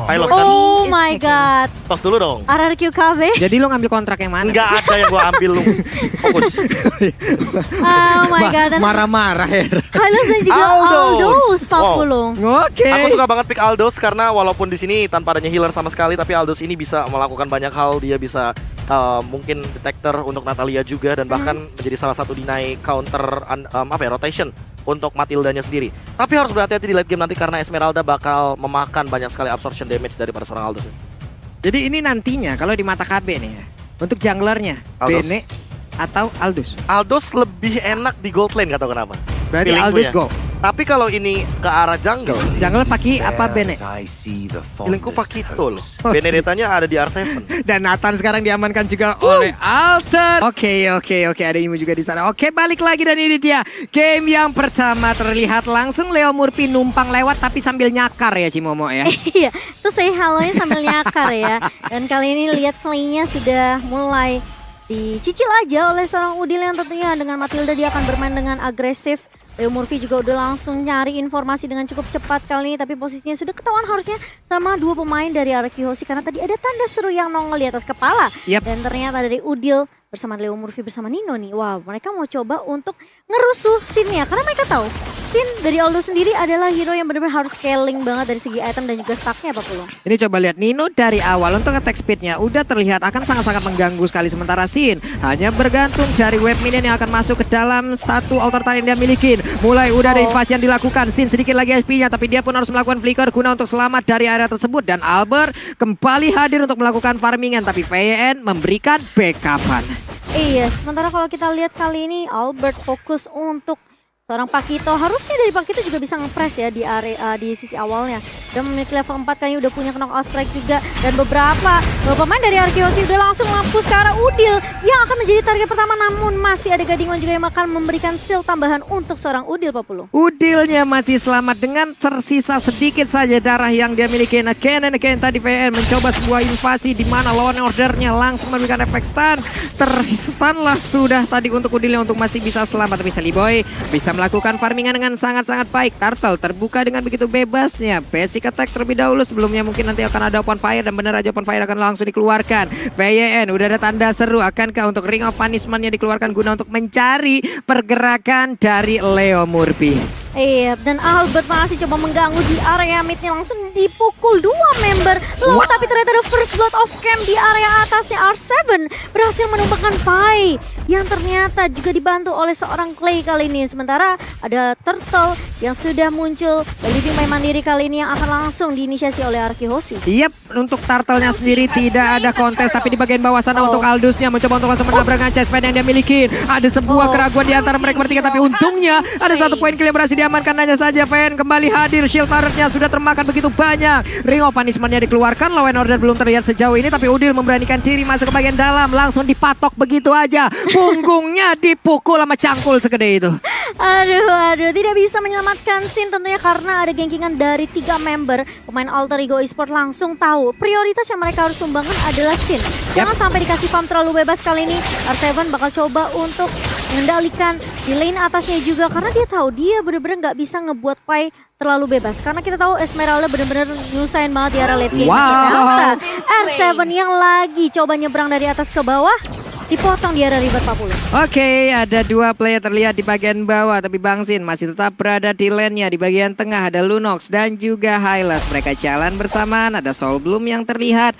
Pilot kan? Oh my god. Tos dulu dong. RRQ KB. Jadi lo ngambil kontrak yang mana? Enggak ada yang gue ambil lu. Fokus. Oh my god. Dan Marah-marah ya. Hylos dan juga Aldous 40. Oke. Aku suka banget pick Aldous karena walaupun di sini tanpa adanya healer sama sekali, tapi Aldous ini bisa melakukan banyak hal. Dia bisa mungkin detector untuk Natalia juga dan bahkan menjadi salah satu deny counter rotation untuk Matildanya sendiri. Tapi harus berhati-hati di late game nanti karena Esmeralda bakal memakan banyak sekali absorption damage daripada seorang Aldous. Jadi ini nantinya kalau di mata KB nih ya, untuk junglernya Aldous. Bene atau Aldous. Aldous lebih enak di gold lane, gak tau kenapa. Berarti Feelingku Aldous ya. go. Tapi kalau ini ke arah jungle, Jungler pakai apa Bene? feelingku Pakito loh. Benedetanya ada di R7. Dan Nathan sekarang diamankan juga oleh Alter. Oke. Ada Imu juga di sana. Oke, balik lagi dan ini dia game yang pertama. Terlihat langsung Leo Murphy numpang lewat tapi sambil nyakar ya Cimomo ya. Iya, tuh say halonya sambil nyakar ya. Dan kali ini lihat playnya sudah mulai dicicil aja oleh seorang Udil yang tentunya dengan Matilda dia akan bermain dengan agresif. Leo Murphy juga udah langsung nyari informasi dengan cukup cepat kali ini, tapi posisinya sudah ketahuan harusnya sama dua pemain dari RRQ Hoshi karena tadi ada tanda seru yang nongol di atas kepala. Yap. Dan ternyata dari Udil bersama Leo Murphy bersama Nino nih. Wow, mereka mau coba untuk ngerusuh scene-nya karena mereka tahu scene dari Aldo sendiri adalah hero yang benar-benar harus scaling banget dari segi item dan juga stacknya Pak Pulung. Ini coba lihat Nino dari awal untuk attack speednya udah terlihat akan sangat-sangat mengganggu sekali, sementara Sin hanya bergantung dari wave minion yang akan masuk ke dalam satu altar tile yang dia miliki. Mulai udah ada invasi yang dilakukan, Sin sedikit lagi HP-nya tapi dia pun harus melakukan flicker guna untuk selamat dari area tersebut dan Albert kembali hadir untuk melakukan farmingan tapi VN memberikan backupan. Iya, sementara kalau kita lihat kali ini Albert fokus untuk seorang Pakito. Harusnya dari Pakito juga bisa nge-press ya di area di sisi awalnya. Dan memiliki level 4 kayaknya udah punya knockout strike juga. Dan beberapa pemain dari RRQ Hoshi udah langsung mampus ke arah Udil yang akan menjadi target pertama. Namun masih ada Gadingon juga yang akan memberikan shield tambahan untuk seorang Udil Pak Pulu. Udilnya masih selamat dengan tersisa sedikit saja darah yang dia miliki. Again tadi VN mencoba sebuah invasi di mana lawan ordernya langsung memberikan efek stun. Terstun lah sudah tadi untuk Udilnya untuk masih bisa selamat. Tapi Sally Boy bisa melakukan farmingan dengan sangat-sangat baik. Turtle terbuka dengan begitu bebasnya. Basic attack terlebih dahulu sebelumnya mungkin nanti akan ada open fire dan benar aja open fire akan langsung dikeluarkan. VYN udah ada tanda seru, akankah untuk Ring of Punishment-nya dikeluarkan guna untuk mencari pergerakan dari Leo Murphy. Iya, dan Albert masih coba mengganggu di area midnya, langsung dipukul dua member. Loh, tapi ternyata ada first blood of camp di area atasnya. R7 berhasil menumbangkan Pai yang ternyata juga dibantu oleh seorang Clay kali ini. Sementara ada Turtle yang sudah muncul dari tim main mandiri kali ini yang akan langsung diinisiasi oleh RRQ Hoshi. Yap, untuk Turtle-nya sendiri tidak ada kontes, tapi di bagian bawah sana untuk Aldous-nya mencoba untuk langsung menabrak dengan chestplate yang dia miliki. Ada sebuah keraguan di antara mereka bertiga, tapi untungnya ada satu poin kill yang berhasil diamankan. Hanya saja VN kembali hadir, shield turret-nya sudah termakan begitu banyak. Ring of Punishment-nya dikeluarkan, lawan order belum terlihat sejauh ini, tapi Udil memberanikan diri masuk ke bagian dalam, langsung dipatok begitu aja. Punggungnya dipukul sama cangkul segede itu. Aduh, tidak bisa menyelamatkan Sin tentunya karena ada gengkingan dari 3 member. Pemain Alter Ego Esports langsung tahu prioritas yang mereka harus sumbangkan adalah Sin. Jangan sampai dikasih farm terlalu bebas kali ini. R7 bakal coba untuk mengendalikan di lane atasnya juga karena dia tahu dia benar-benar nggak bisa ngebuat Pai terlalu bebas. Karena kita tahu Esmeralda benar-benar nyusahin banget di area late game. Ternyata R7 yang lagi coba nyebrang dari atas ke bawah dipotong di area ribet 40. Oke, ada 2 player terlihat di bagian bawah, tapi Bang Sin masih tetap berada di lane-nya. Di bagian tengah ada Lunox dan juga Hylas. Mereka jalan bersamaan, ada Soul Bloom yang terlihat.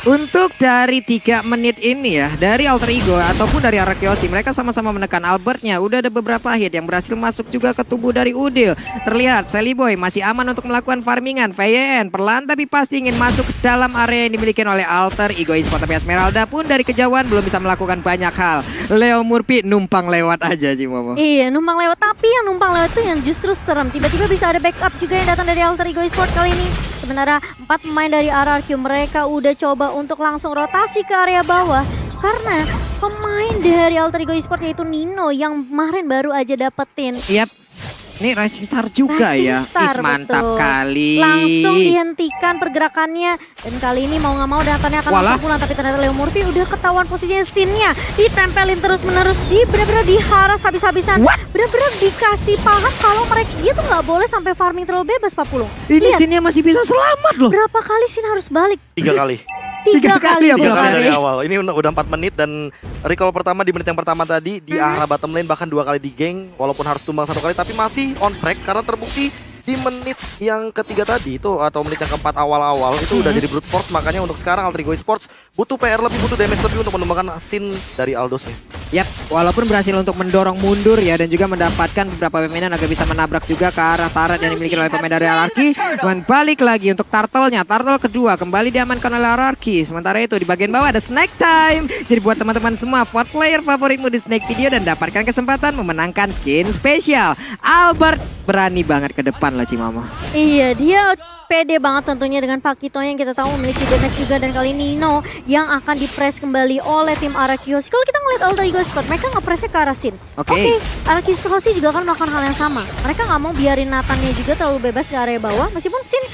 Untuk dari 3 menit ini ya, dari Alter Ego ataupun dari RRQ Hoshi, mereka sama-sama menekan Albertnya. Udah ada beberapa hit yang berhasil masuk juga ke tubuh dari Udil. Terlihat Sally Boy masih aman untuk melakukan farmingan. VYN perlahan tapi pasti ingin masuk ke dalam area yang dimiliki oleh Alter Ego Esports. Tapi Esmeralda pun dari kejauhan belum bisa melakukan banyak hal. Leo Murphy numpang lewat aja sih Momo. Iya, numpang lewat, tapi yang numpang lewat itu yang justru serem. Tiba-tiba bisa ada backup juga yang datang dari Alter Ego Esports kali ini. Sementara 4 pemain dari RRQ mereka udah coba untuk langsung rotasi ke area bawah karena pemain dari Alter Ego Esports yaitu Nino yang kemarin baru aja dapetin. Yap. Ini Rising Star juga Rising ya. Star, Mantap betul. kali. Langsung dihentikan pergerakannya. Dan kali ini mau nggak mau Nathannya akan langsung pulang. Tapi ternyata Leo Murphy udah ketahuan posisinya. Scene-nya ditempelin terus-menerus. Bener-bener diharas habis-habisan. Bener-bener dikasih paham kalau dia tuh nggak boleh sampai farming terlalu bebas, Pak Pulung. Ini Sin-nya masih bisa selamat loh. Berapa kali Sin harus balik? 3 kali. Tiga kali ya, Tiga kali Bro. dari awal. Ini udah 4 menit dan recall pertama di menit yang pertama tadi di arah bottom lane bahkan 2 kali di geng walaupun harus tumbang 1 kali tapi masih on track karena terbukti di menit yang ketiga tadi itu atau menit yang keempat awal-awal itu udah jadi brute force. Makanya untuk sekarang Alter Ego Esports butuh PR lebih, butuh damage lebih untuk menumbangkan Sin dari Aldos nih. Yap, walaupun berhasil untuk mendorong mundur ya dan juga mendapatkan beberapa pemain agar bisa menabrak juga ke arah turret yang dimiliki oleh pemain dari Ararki. Dan balik lagi untuk turtle-nya, turtle kedua kembali diamankan oleh Ararki. Sementara itu di bagian bawah ada Snake Time. Jadi buat teman-teman semua, vote player favoritmu di Snake Video dan dapatkan kesempatan memenangkan skin spesial. Albert berani banget ke depan lah Cimamo. Iya, dia pede banget tentunya dengan Pakito yang kita tahu memiliki damage juga. Dan kali ini Nino yang akan dipress kembali oleh tim Arakios. Kalau kita ngeliat Alter Ego Sport, mereka nge-pressnya ke arah Sin. Oke, Arakios juga akan melakukan hal yang sama. Mereka nggak mau biarin Nathannya juga terlalu bebas di area bawah. Meskipun Sin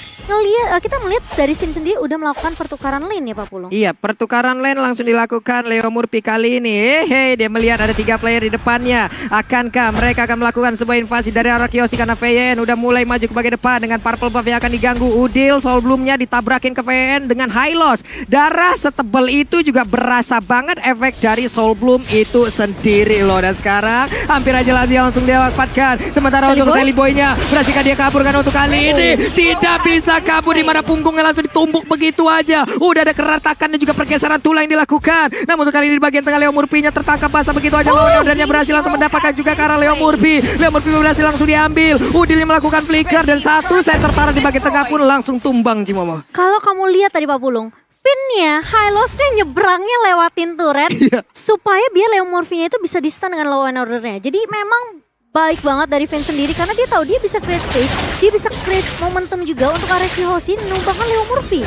kita melihat dari Sin sendiri udah melakukan pertukaran lane ya Pak Pulung. Iya, pertukaran lane langsung dilakukan Leo Murphy kali ini. Dia melihat ada 3 player di depannya. Akankah mereka akan melakukan sebuah invasi dari Arakios karena VN udah mulai maju ke bagian depan dengan purple buff yang akan diganggu. Udil Soul Bloom-nya ditabrakin ke VN dengan high loss. Darah setebal itu juga berasa banget efek dari Soul Bloom itu sendiri loh. Dan sekarang hampir aja langsung dia dapatkan. Sementara untuk Sally Boy-nya berhasilkah dia kabur kan untuk kali ini? Tidak bisa kabur, di mana punggungnya langsung ditumbuk begitu aja. Udah ada keratakan dan juga pergeseran tulang yang dilakukan. Namun untuk kali ini di bagian tengah Leo Murphy-nya tertangkap basah begitu aja. Ordernya berhasil langsung mendapatkan juga ke arah Leo Murphy. Leo Murphy berhasil langsung diambil. Udilnya melakukan flicker dan satu center taruh di bagian tengah pun langsung tumbang Cimomo. Kalau kamu lihat tadi Pak Pulung, pinnya Hylos-nya nyebrangnya lewatin turret supaya biar Leo Murphy-nya itu bisa di-stun dengan law and order-nya. Jadi memang baik banget dari Vin sendiri karena dia tahu dia bisa create space, dia bisa create momentum juga untuk Araki Hoshi menumbangkan Leo Murphy.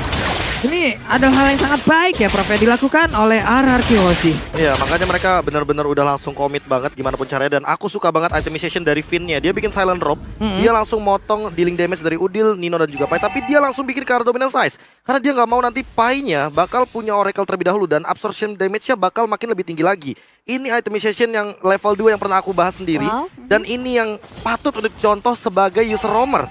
Ini adalah hal yang sangat baik ya Prof yang dilakukan oleh Ararki Hoshi. Iya, makanya mereka benar-benar udah langsung komit banget gimana pun caranya. Dan aku suka banget itemization dari Vin-nya. Dia bikin silent drop, dia langsung motong dealing damage dari Udil, Nino dan juga Pai. Tapi dia langsung bikin ke arah dominant size karena dia nggak mau nanti Pai-nya bakal punya Oracle terlebih dahulu dan absorption damage-nya bakal makin lebih tinggi lagi. Ini itemization yang level 2 yang pernah aku bahas sendiri. Dan ini yang patut untuk dicontoh sebagai user roamer.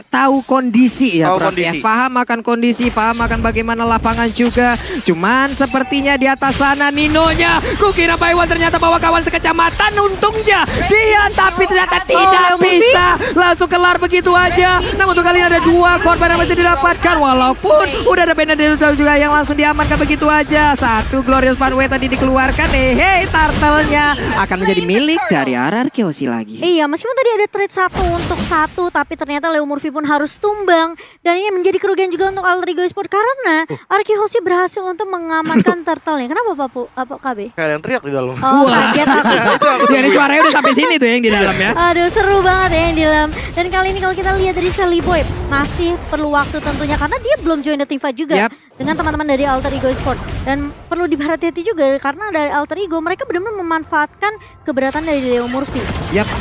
Tahu kondisi ya, Prof. Kondisi. Ya. Paham akan kondisi, paham akan bagaimana lapangan juga. Cuman sepertinya di atas sana Ninonya. Kukira Baiwan ternyata bawa kawan sekecamatan. Untungnya dia tapi ternyata tidak bisa. Langsung kelar begitu aja. Namun untuk kali ini ada 2 korban yang masih didapatkan. Walaupun udah ada Benedetto juga yang langsung diamankan begitu aja. 1 Glorious Funway tadi dikeluarkan. Turtle-nya akan menjadi milik dari Ararki Hoshi lagi. Iya, meskipun tadi ada trade 1 untuk 1, tapi ternyata Leo Murphy pun harus tumbang. Dan ini menjadi kerugian juga untuk Alter Ego Esports karena Araki Hoshi berhasil untuk mengamankan turtle-nya. Kenapa Pak KB? Kayak yang teriak di dalam. Oh, kaget aku. Ya, ini suaranya udah sampai sini tuh yang di dalam ya. Aduh, seru banget ya yang di dalam. Dan kali ini kalau kita lihat dari Sally Boy, masih perlu waktu tentunya karena dia belum join the team fight juga dengan teman-teman dari Alter Ego Esports. Dan perlu diperhati-hati juga karena dari Alter Ego mereka benar-benar memanfaatkan keberatan dari Leo Murphy.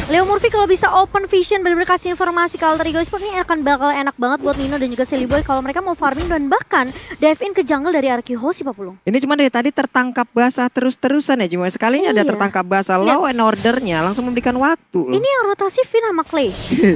Leo Murphy kalau bisa open vision benar-benar kasih informasi ke Alter Ego Esports, ini akan bakal enak banget buat Nino dan juga Sally Boy kalau mereka mau farming dan bahkan dive in ke jungle dari Araki Hoshi, Pak Pulung. Ini cuma dari tadi tertangkap basah terus-terusan ya. Cuma sekalinya ada tertangkap basah. Law and ordernya langsung memberikan waktu. Ini yang rotasi Vin sama Clay.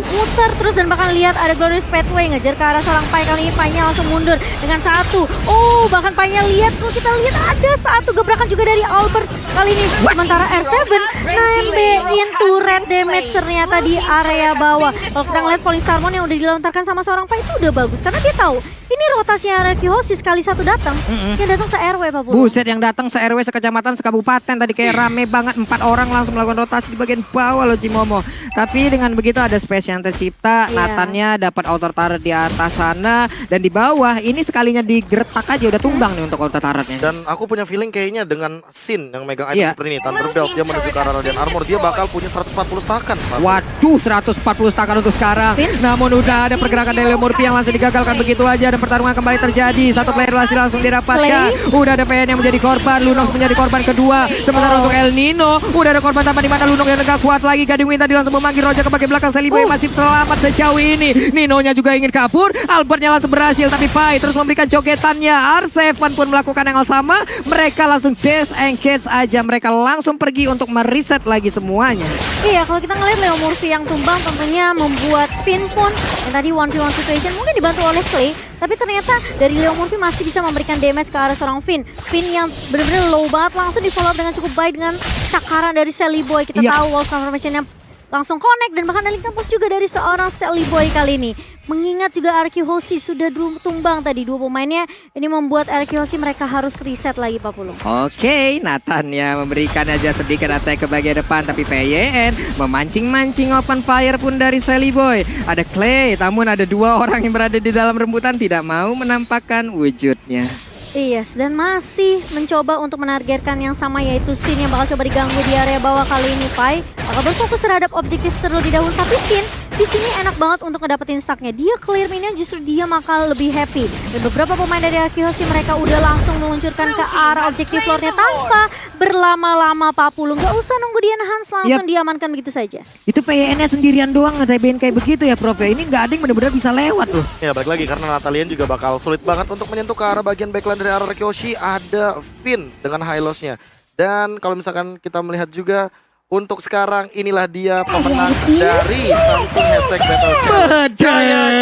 Muter terus dan bahkan lihat ada Glorious Pathway ngejar ke arah seorang Pai. Kali ini Pai-nya langsung mundur dengan 1. Oh, bahkan Pai-nya lihat, kalau kita lihat ada 1 gebrakan juga dari Albert. Kali ini sementara R7 nembein turret damage ternyata di area bawah. Kalau kita ngeliat Falling Starmon yang udah dilontarkan sama seorang Pai itu udah bagus karena dia tahu ini rotasinya Araki Hoshi sekali 1 datang, yang datang se-RW Pak Pulung. Buset, yang datang se-RW sekecamatan sekabupaten tadi kayak rame banget. 4 orang langsung melakukan rotasi di bagian bawah loh Cimomo. Tapi dengan begitu ada space yang tercipta. Nathannya dapat outer turret di atas sana dan di bawah ini sekalinya digeretak aja udah tumbang nih untuk outer turretnya. Dan aku punya feeling kayaknya dengan Sin yang megang megang item seperti ini. Thunder Belt dia menuju ke arah Radiant Armor, dia bakal punya 140 stakan. Waduh, 140 stakan untuk sekarang. Namun udah ada pergerakan dari Murphy yang langsung digagalkan begitu aja, dan pertarungan kembali terjadi. Satu player masih langsung didapatkan. Udah ada PN yang menjadi korban, Lunox menjadi korban kedua. Sementara untuk El Nino, udah ada korban tambahan di mana Lunox yang tegak kuat lagi. Gading Win tadi langsung memanggil Roja ke bagian belakang. Celiboy masih selamat sejauh ini. Ninonya juga ingin kabur, Albertnya langsung berhasil, tapi Pai terus memberikan jogetannya. R7 pun melakukan yang sama. Mereka langsung disengage aja, mereka langsung pergi untuk mereset lagi semuanya. Iya, kalau kita ngeliat Leo Murphy yang tumbang tentunya membuat Finn pun yang tadi 1v1 situation mungkin dibantu oleh Clay, tapi ternyata dari Leo Murphy masih bisa memberikan damage ke arah seorang Finn. Finn yang benar-benar low banget langsung di follow up dengan cukup baik dengan cakaran dari Celiboy. Kita tahu wall transformation-nya langsung connect, dan bahkan ada link campus juga dari seorang Celiboy kali ini. Mengingat juga RQ Hoshi sudah tumbang tadi dua pemainnya, ini membuat RQ Hoshi mereka harus reset lagi Pak Pulung. Oke, Nathan-nya memberikan aja sedikit attack ke bagian depan, tapi PYN memancing-mancing open fire pun dari Celiboy. Ada Clay, namun ada dua orang yang berada di dalam rembutan tidak mau menampakkan wujudnya. Yes, dan masih mencoba untuk menargetkan yang sama, yaitu Sin yang bakal coba diganggu di area bawah kali ini. Pai bakal berfokus terhadap objektif terlebih dahulu, tapi Sin di sini enak banget untuk ngedapetin stacknya. Dia clear minion, justru dia bakal lebih happy. Dan beberapa pemain dari Arkihoshi mereka udah langsung meluncurkan ke arah objektif floornya tanpa berlama-lama Pak Pulung. Gak usah nunggu dia Hans, langsung diamankan begitu saja. Itu PN-nya sendirian doang nge-TBN kayak begitu ya Prof. Ini nggak ada yang benar-benar bisa lewat loh. Ya balik lagi karena Natalian juga bakal sulit banget untuk menyentuh ke arah bagian backline dari arah Arkihoshi. Ada Finn dengan high loss-nya. Dan kalau misalkan kita melihat juga untuk sekarang inilah dia pemenang dari Samsung Hashtag Battle Challenge.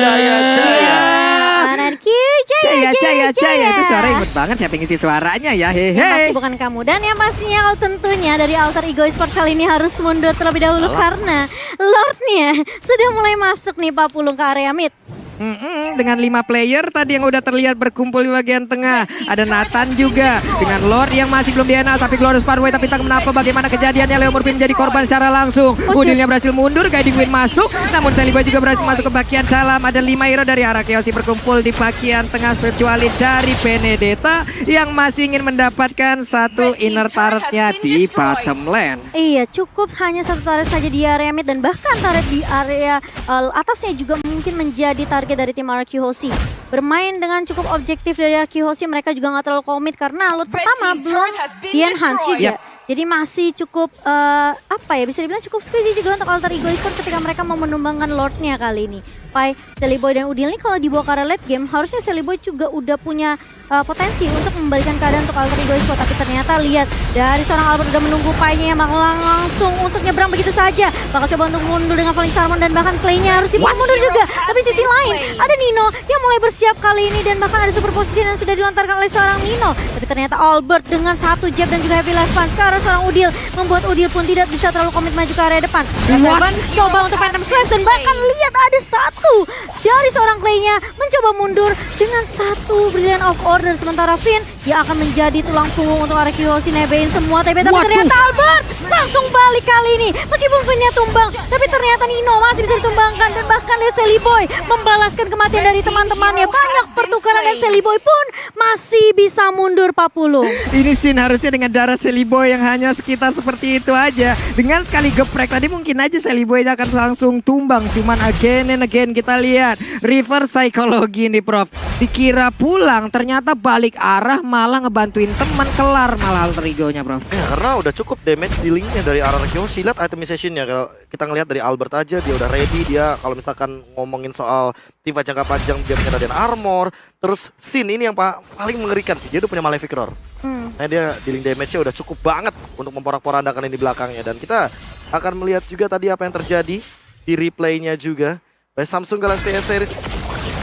Jaya. Jaya. Itu suara imut banget, siapa yang ngisi suaranya ya, hehe. Pasti bukan kamu. Dan yang pastinya kalau tentunya dari Alter Ego Esports kali ini harus mundur terlebih dahulu karena Lordnya sudah mulai masuk nih Pak Pulung ke area mid. Dengan 5 player tadi yang udah terlihat berkumpul di bagian tengah. Ada Nathan juga dengan Lord yang masih belum dienal, tapi Glorious Parway, tapi tak kenapa bagaimana kejadiannya. Leo Murphy menjadi korban secara langsung. Udilnya berhasil mundur, Guiding Wind masuk, namun Celiboy juga berhasil masuk ke bagian dalam. Ada 5 hero dari arah Chaos berkumpul di bagian tengah, kecuali dari Benedetta yang masih ingin mendapatkan satu inner turretnya di bottom lane. Iya, cukup hanya satu turret saja di area mid, dan bahkan turret di area atasnya juga mungkin menjadi target dari tim Arkihoshi. Bermain dengan cukup objektif dari Arkihoshi, mereka juga nggak terlalu komit karena loot pertama belum di-enhance juga. Jadi masih cukup, bisa dibilang cukup squeezy juga untuk Alter Ego Esports ketika mereka mau menumbangkan Lordnya kali ini. Pai, Celiboy dan Udil ini kalau dibawa ke arah late game, harusnya Celiboy juga udah punya potensi untuk membalikan keadaan untuk Alter Ego Esports. Tapi ternyata lihat, dari seorang Albert udah menunggu Pai-nya yang bakal langsung untuk nyebrang begitu saja. Bakal coba untuk mundur dengan Falling Salmon, dan bahkan Clay-nya harus dibuat mundur juga. Tapi di sisi lain, ada Nino yang mulai bersiap kali ini, dan bahkan ada super position yang sudah dilontarkan oleh seorang Nino. Tapi ternyata Albert dengan satu jab dan juga heavy last punch ke arah seorang Udil, membuat Udil pun tidak bisa terlalu komit maju ke area depan. Dan coba untuk Phantom Slash, dan bahkan lihat ada satu dari seorang Clay-nya mencoba mundur dengan satu Brilliant of Order. Sementara Finn dia akan menjadi tulang punggung untuk Arkihoshi nebein semua TB, tapi ternyata Albert langsung balik kali ini. Meskipun Finn-nya tumbang, tapi ternyata Nino masih bisa ditumbangkan, dan bahkan lihat Celiboy membalaskan kematian dari teman-temannya. Banyak pertukaran, dan Celiboy pun masih bisa mundur Pak Pulung. Ini scene harusnya dengan darah Celiboy yang hanya sekitar seperti itu aja. Dengan sekali geprek tadi mungkin aja Celiboy akan langsung tumbang. Cuman again and again kita lihat reverse psychology nih Prof. Dikira pulang, ternyata balik arah malah ngebantuin teman, kelar malah Alter Ego-nya Prof. Ya, karena udah cukup damage dealingnya dari arah Arkihoshi. Lihat itemization-nya, kalau kita ngelihat dari Albert aja dia udah ready. Dia kalau misalkan ngomongin soal tim fight jangka panjang, dia punya Radiant Armor. Terus Sin ini yang paling mengerikan sih, dia udah punya Malefic Roar. Nah dia dealing damage-nya udah cukup banget untuk memporak-porandakan ini di belakangnya. Dan kita akan melihat juga tadi apa yang terjadi di replay-nya juga by Samsung Galaxy S Series.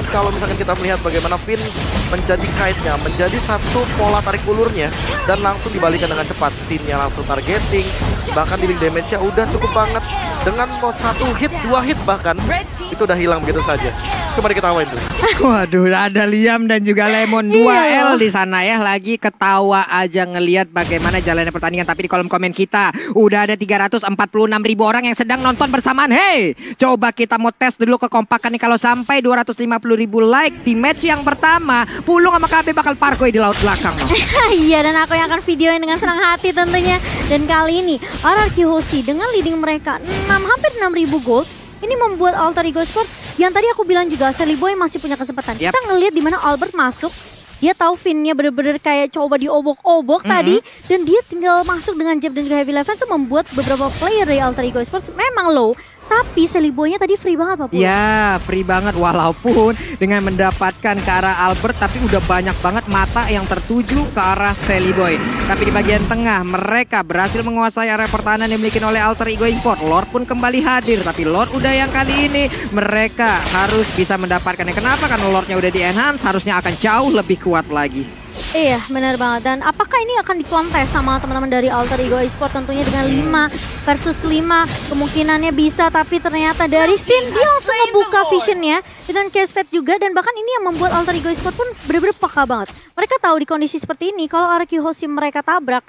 Kalau misalkan kita melihat bagaimana Finn menjadi kite-nya, menjadi satu pola tarik ulurnya, dan langsung dibalikan dengan cepat. Scene-nya langsung targeting, bahkan dealing damage-nya udah cukup banget. Dengan 1 hit, 2 hit bahkan, itu udah hilang begitu saja. cuma diketawain tuh. Waduh, ada Liam dan juga Lemon 2L di sana ya, lagi ketawa aja ngelihat bagaimana jalannya pertandingan. Tapi di kolom komen kita udah ada 346.000 orang yang sedang nonton bersamaan. Hey, coba kita mau tes dulu kekompakan nih. Kalau sampai 250.000 like di match yang pertama, Pulung sama KB bakal parkoy di laut belakang. Iya, dan aku yang akan videoin dengan senang hati tentunya. Dan kali ini RRQ Hoshi dengan leading mereka hampir 6.000 gold. Ini membuat Alter Ego Esports yang tadi aku bilang juga Sally Boy masih punya kesempatan. Kita ngelihat di mana Albert masuk, dia tahu Finn-nya bener-bener kayak coba diobok-obok tadi, dan dia tinggal masuk dengan jab dan juga heavy level itu membuat beberapa player dari Alter Ego Esports memang low. Tapi Sally Boy-nya tadi free banget Pak Pul. Ya, free banget walaupun dengan mendapatkan ke arah Albert, tapi udah banyak banget mata yang tertuju ke arah Sally Boy. Tapi di bagian tengah mereka berhasil menguasai area pertahanan yang dimiliki oleh Alter Ego Esports. Lord pun kembali hadir, tapi Lord udah yang kali ini mereka harus bisa mendapatkannya. Kenapa? Karena Lordnya udah di-enhance, harusnya akan jauh lebih kuat lagi. Iya, benar banget. Dan apakah ini akan dikontes sama teman-teman dari Alter Ego Esports tentunya dengan 5 versus 5? Kemungkinannya bisa, tapi ternyata dari Sin dia langsung ngebuka visionnya dengan Cashpad juga, dan bahkan ini yang membuat Alter Ego Esports pun benar-benar peka banget. Mereka tahu di kondisi seperti ini kalau RRQ Hoshi mereka tabrak,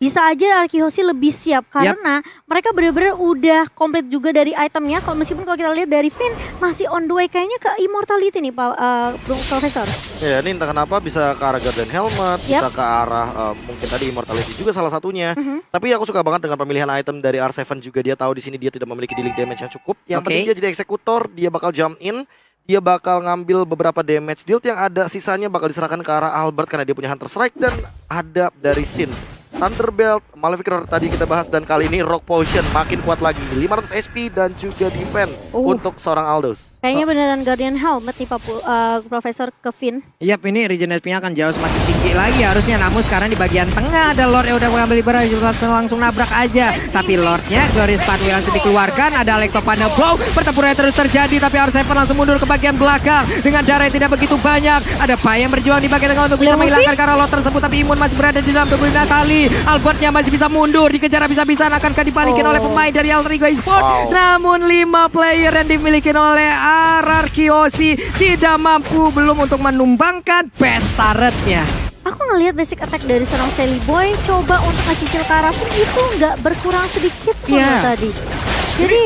bisa aja RRQ Hoshi lebih siap karena mereka benar-benar udah komplit juga dari itemnya. Kalau meskipun kalau kita lihat dari Finn masih on the way kayaknya ke immortality nih Pak Profesor. Ya, ini entah kenapa bisa ke arah Garden Helmet, bisa ke arah mungkin tadi immortality juga salah satunya. Tapi aku suka banget dengan pemilihan item dari R7 juga. Dia tahu di sini dia tidak memiliki dealing damage yang cukup. Yang penting dia jadi eksekutor, dia bakal jump in. Dia bakal ngambil beberapa damage deal yang ada, sisanya bakal diserahkan ke arah Albert karena dia punya Hunter Strike dan ada dari Sin. Thunderbelt, Maleficor tadi kita bahas, dan kali ini Rock Potion makin kuat lagi, 500 SP dan juga defense untuk seorang Aldous. Kayaknya beneran Guardian Helmet nih Pak Profesor Kevin. Yap, ini regen SP-nya akan jauh semakin tinggi lagi harusnya. Namun sekarang di bagian tengah ada Lord yang udah mengambil liberasi, langsung nabrak aja. Tapi Lordnya Glorious Pathway langsung dikeluarkan. Ada Electro Panda Blow, pertempuran terus terjadi. Tapi R7 langsung mundur ke bagian belakang dengan darah yang tidak begitu banyak. Ada Pai yang berjuang di bagian tengah untuk bisa menghilangkan karena Lord tersebut. Tapi Imun masih berada di dalam tubuh Natali. Albertnya masih bisa mundur, dikejar habis-habisan, akankah dibalikin oleh pemain dari Alter Ego Esports? Namun 5 player yang dimiliki oleh RRQ Hoshi tidak mampu belum untuk menumbangkan best turretnya. Aku ngelihat basic attack dari seorang Sally Boy coba untuk ngecicil ke arah Finn itu nggak berkurang sedikit pun tadi. Jadi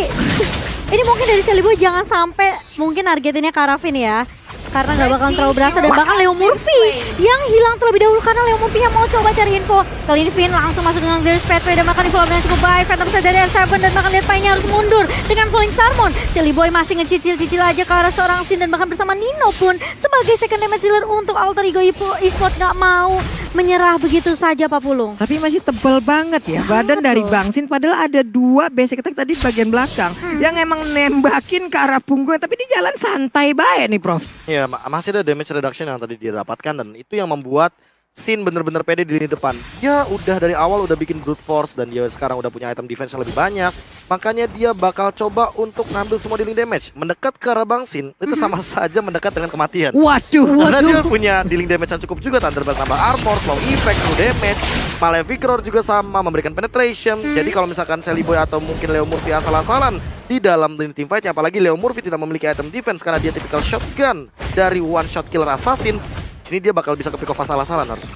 ini mungkin dari Sally Boy jangan sampai mungkin targetinnya ke arah Finn ya. Karena nggak bakal terlalu berasa, dan bahkan Leo Murphy yang hilang terlebih dahulu karena Leo Murphy yang mau coba cari info. Kali ini Finn langsung masuk dengan Glorious Pathway dan makan info yang cukup baik. Phantom Side dari R7 dan bahkan lihat Pai-nya harus mundur dengan Falling Salmon. Sally Boy masih ngecicil-cicil aja ke arah seorang Sin, dan bahkan bersama Nino pun sebagai second damage dealer untuk Alter Ego Esports nggak mau menyerah begitu saja Pak Pulung. Tapi masih tebal banget ya badan dari Bang Sin, padahal ada 2 basic attack tadi bagian belakang yang emang nembakin ke arah punggung, tapi di jalan santai baik nih Prof. Ya, masih ada damage reduction yang tadi dia dapatkan, dan itu yang membuat Sin bener-bener pede di lini depan. Dia udah dari awal udah bikin brute force, dan dia sekarang udah punya item defense yang lebih banyak. Makanya dia bakal coba untuk ngambil semua dealing damage. Mendekat ke arah Bang Sin itu sama saja mendekat dengan kematian. Waduh. Karena dia punya dealing damage yang cukup juga. Thunderbelt tambah armor, long effect, full damage. Maleficor juga sama, memberikan penetration. Jadi kalau misalkan Sally Boy atau mungkin Leo Murphy asal-asalan di dalam team fight-nya, apalagi Leo Murphy tidak memiliki item defense karena dia tipikal shotgun dari one shot killer assassin, sini dia bakal bisa ke pick off asal-asalan harus.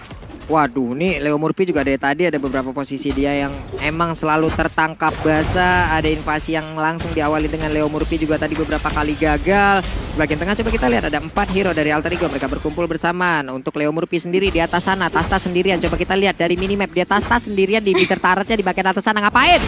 Waduh, nih Leo Murphy juga dari tadi ada beberapa posisi dia yang emang selalu tertangkap basah. Ada invasi yang langsung diawali dengan Leo Murphy juga tadi beberapa kali gagal. Bagian tengah coba kita lihat ada 4 hero dari Alter Ego, mereka berkumpul bersamaan. Untuk Leo Murphy sendiri di atas sana, Tasta sendirian. Coba kita lihat dari minimap, dia Tasta sendirian di meter turretnya di bagian atas sana, ngapain?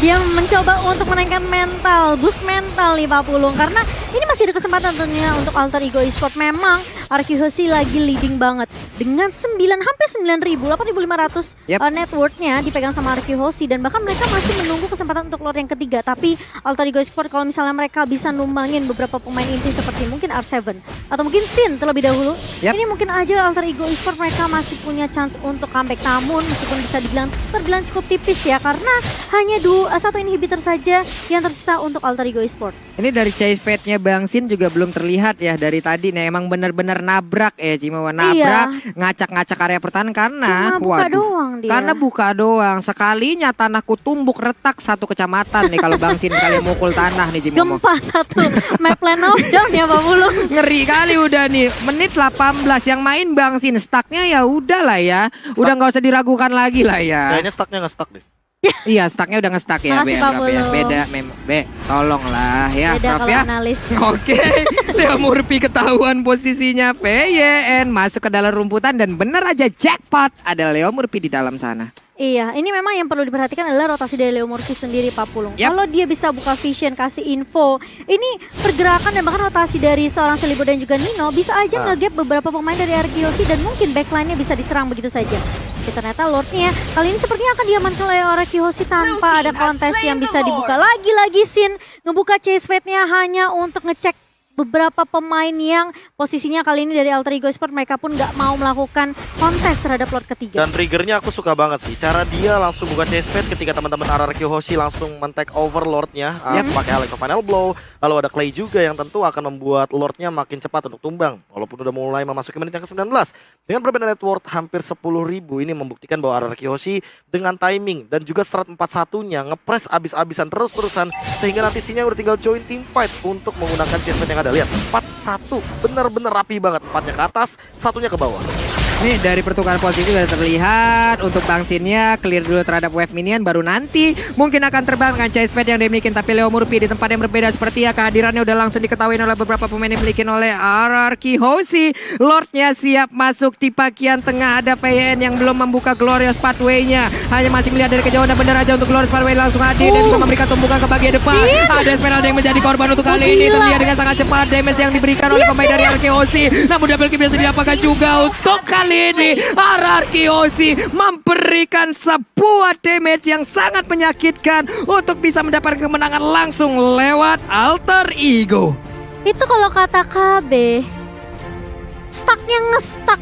Dia mencoba untuk menaikkan mental, boost mental nih Pak Pulung, karena ini masih ada kesempatan tentunya untuk Alter Ego Esports. Memang RRQ Hoshi lagi leading banget dengan hampir 9.000, 8.500 net worth-nya dipegang sama RRQ Hoshi, dan bahkan mereka masih menunggu kesempatan untuk Lord yang ketiga. Tapi Alter Ego Esports kalau misalnya mereka bisa numbangin beberapa pemain inti seperti mungkin R7 atau mungkin Sin terlebih dahulu, ini mungkin aja Alter Ego Esports mereka masih punya chance untuk comeback. Namun meskipun bisa terbilang cukup tipis ya, karena hanya 1 inhibitor saja yang tersisa untuk Alter Ego Esports. Ini dari chase pad-nya Bang Sin juga belum terlihat ya dari tadi nih. Emang benar-benar nabrak ya Cimawa, nabrak, ngacak-ngacak area pertahanan karena Cuma buka doang dia. Karena buka doang. Sekalinya tanahku tumbuk retak satu kecamatan nih kalau Bang Sin kali mukul tanah nih Cimawa. Gempa satu map plan down ya Pak Bulung. Ngeri kali udah nih. Menit 18 yang main Bang Sin, stucknya ya udah lah ya. Udah nggak usah diragukan lagi lah ya. Kayaknya stucknya nggak stuck deh. Iya, stucknya udah nge-stuck ya, Makasih, Be. Pak Berapa ya? Bulu. Beda, Be. Tolonglah ya, Beda Prof kalau ya. analis. Oke, Leo Murphy ketahuan posisinya PYN masuk ke dalam rumputan dan bener aja jackpot ada Leo Murphy di dalam sana. Iya, ini memang yang perlu diperhatikan adalah rotasi dari Leo Murphy sendiri Pak Pulung. Yap. Kalau dia bisa buka vision, kasih info, ini pergerakan dan bahkan rotasi dari seorang Selibo dan juga Nino bisa aja nge-gap beberapa pemain dari RQC dan mungkin backline-nya bisa diserang begitu saja. Tapi ternyata Lord-nya kali ini sepertinya akan diamankan oleh RQC tanpa ada kontes yang bisa dibuka. Lagi-lagi Sin ngebuka chase pad-nya hanya untuk ngecek beberapa pemain yang posisinya kali ini dari Alter Ego Sport mereka pun nggak mau melakukan kontes terhadap Lord ketiga. Dan triggernya aku suka banget sih. Cara dia langsung buka chase pad ketika teman-teman RRQ Hoshi langsung men-take over Lordnya. Pakai Electro Final Blow. Lalu ada Clay juga yang tentu akan membuat Lordnya makin cepat untuk tumbang. Walaupun udah mulai memasuki menit yang ke-19. Dengan perbedaan net worth hampir 10.000 ini membuktikan bahwa RRQ Hoshi dengan timing dan juga strat 4-1-nya ngepres abis-abisan terus-terusan. Sehingga nanti Sinya udah tinggal join team fight untuk menggunakan chase pad yang ada. Lihat, 4-1 bener-bener rapi banget. 4-nya ke atas, 1-nya ke bawah. Nih dari pertukaran posisi sudah terlihat untuk Bang Sinnya clear dulu terhadap wave minion, baru nanti mungkin akan terbang dengan chase pad yang dimiliki, tapi Leo Murphy di tempat yang berbeda seperti ya kehadirannya udah langsung diketahui oleh beberapa pemain yang dimiliki oleh RRQ Hoshi. Lordnya siap masuk di bagian tengah, ada PYN yang belum membuka Glorious Pathway-nya, hanya masih melihat dari kejauhan dan benar aja untuk Glorious Pathway langsung hadir dan juga memberikan tumbukan ke bagian depan. Ada Esmeralda yang menjadi korban untuk kali ini, terlihat dengan sangat cepat damage yang diberikan oleh pemain dari RRQ Hoshi. Namun double kill bisa diapakan juga untuk kali ini RRQ Hoshi memberikan sebuah damage yang sangat menyakitkan untuk bisa mendapatkan kemenangan langsung lewat Alter Ego. Itu kalau kata KB, stucknya nge-stuck.